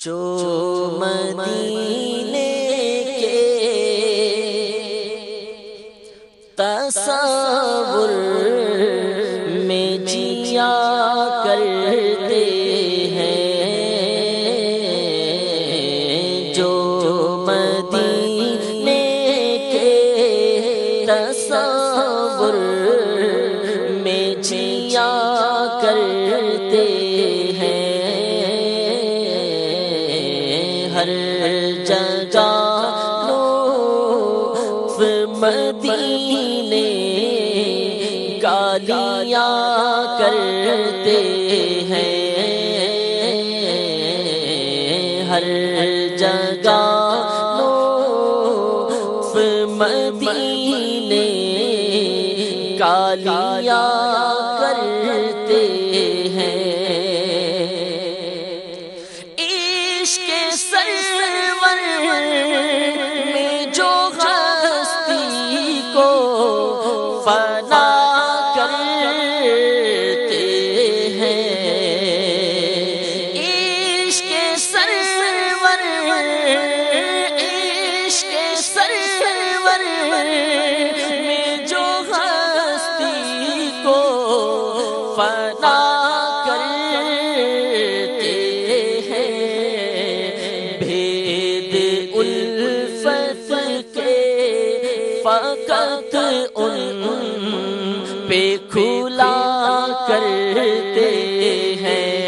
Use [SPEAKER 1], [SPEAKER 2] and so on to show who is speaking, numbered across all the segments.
[SPEAKER 1] جو مدینے کے تصور میں جیا کرتے ہیں، جو مدینے کے تصور میں جیا کرتے ہیں، ہر جگہ لطف مدینے گالیاں کرتے ہیں، ہر جگہ لطف مدینے گالیاں کرتے ہیں۔ سرور میں جو ہستی کو فنا کرتے ہیں، عشق سرور میں جو ہستی کو فنا فقط ان پہ کھلا کرتے ہیں،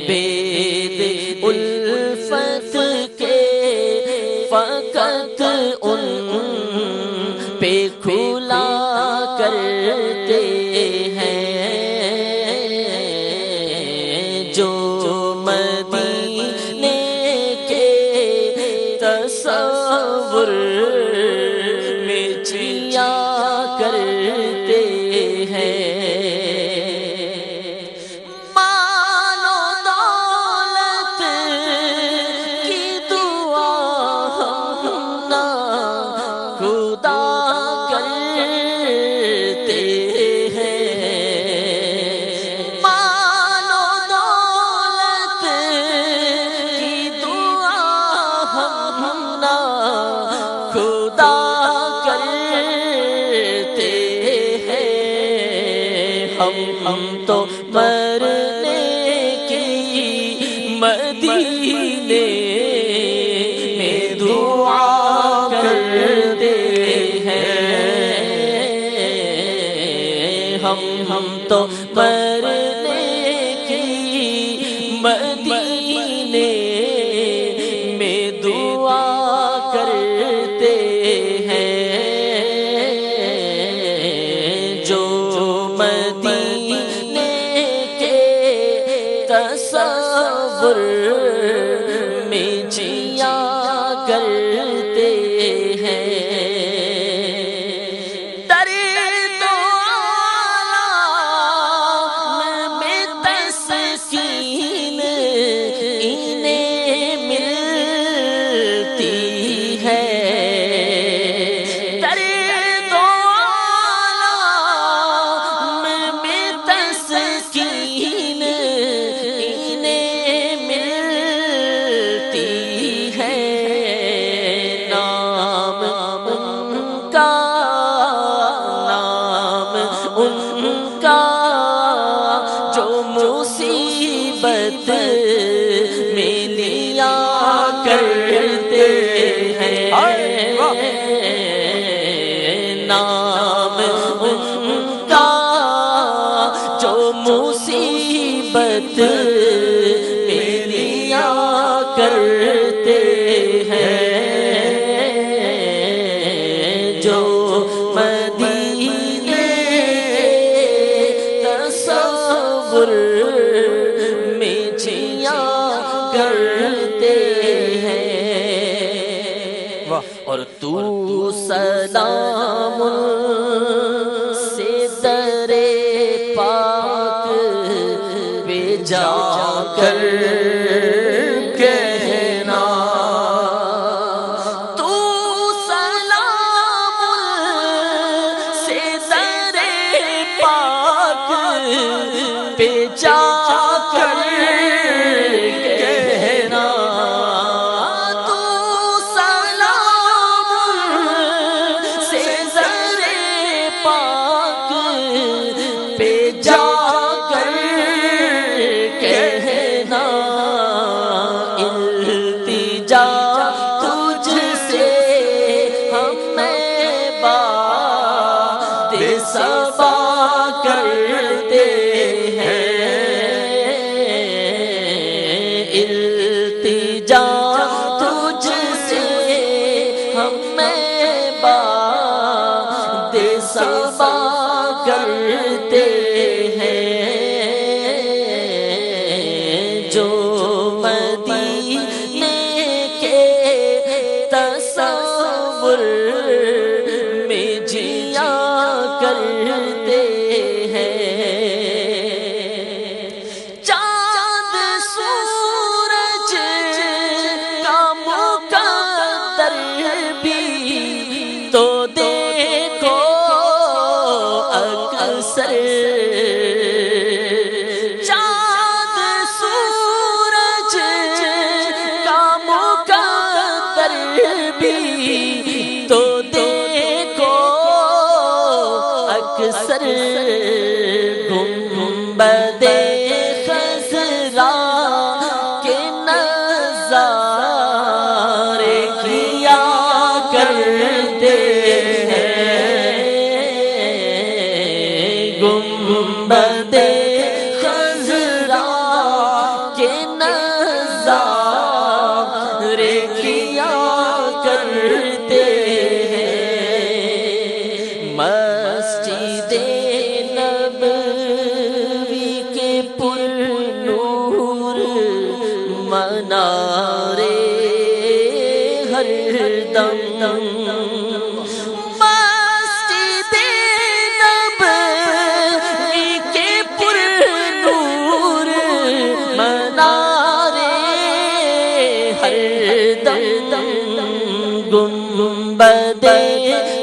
[SPEAKER 1] بید الفت کے فقط ان پہ کھلا کرتے ہیں، جو مدینے کے تصور میں جیا کرتے ہیں۔ مال و دولت کی دعا ہم نہ خدا کرتے ہیں، مال و دولت کی دعا ہم نہ خدا کرتے ہیں، ہم تو مرنے کی مدینے میں دعا کرتے ہیں، ہم تو مرنے کی مدینے میں دعا کرتے ہیں، جو مدینے کے تصور میں جیا کرتے ہیں۔ درد و آلام میں تسکین انہیں ملتی ہے، درد و آلام میں تسکین انہیں ملتی ہے، نام ان کا جو مصیبت میں لیا کرتے ہیں، نام ان کا جو مصیبت میں لیا کرتے ہیں، جو مدینے تصور میں جیا کرتے ہیں۔ اور تو سلام سے در پاک پہ جا کر کہنا، تو سلام سے در پاک پہ جا کر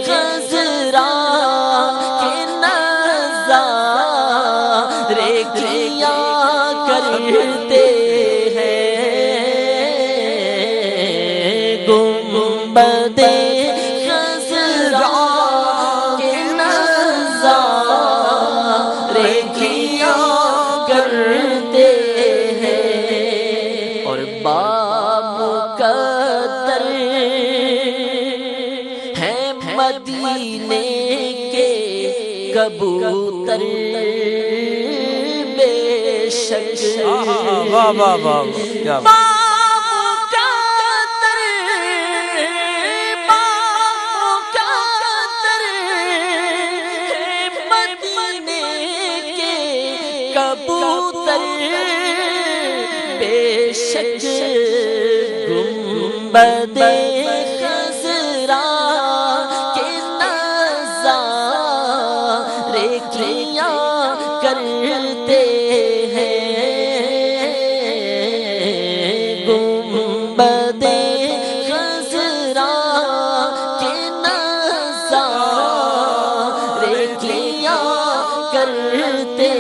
[SPEAKER 1] خضرا کے نظارے کیا کرتے ہیں، گنبد خضرا کے نظارے کیا کرتے ہیں، اور بامقدر ہے مدینے کے کبوتر بے شک،
[SPEAKER 2] واہ واہ واہ، کیا بات!
[SPEAKER 1] کبوتر بے شک، گنبد خضرا کے نظارے کیا کرتے ہیں، گنبد خضرا کے نظارے کیا کرتے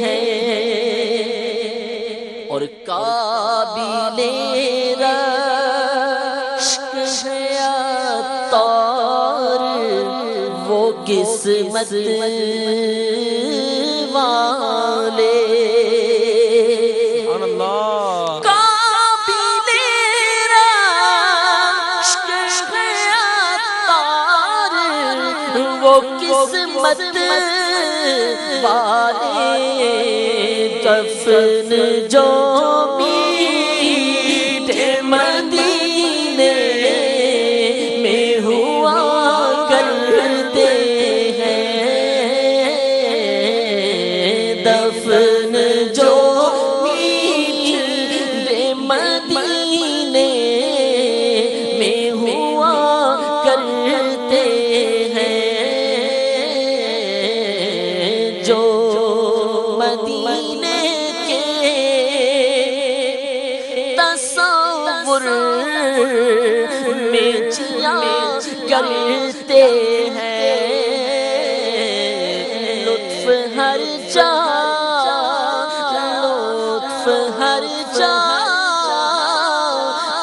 [SPEAKER 1] ہیں، اور قابل رشک ہے عطار وہ قسمت والے،
[SPEAKER 2] سبحان اللہ!
[SPEAKER 1] قابل رشک ہے عطار وہ قسمت والے، دفن جو میٹھے مدینے میں ہوا کرتے ہیں، دفن جو میٹھے مدینے میں ہوا کرتے ہیں، جو مدینے کے تصور میں جیا کرتے ہیں، لطف ہر جا، لطف ہر جا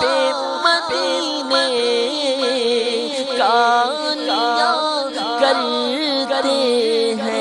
[SPEAKER 1] پہ مدینے کا لیا کرتے ہیں۔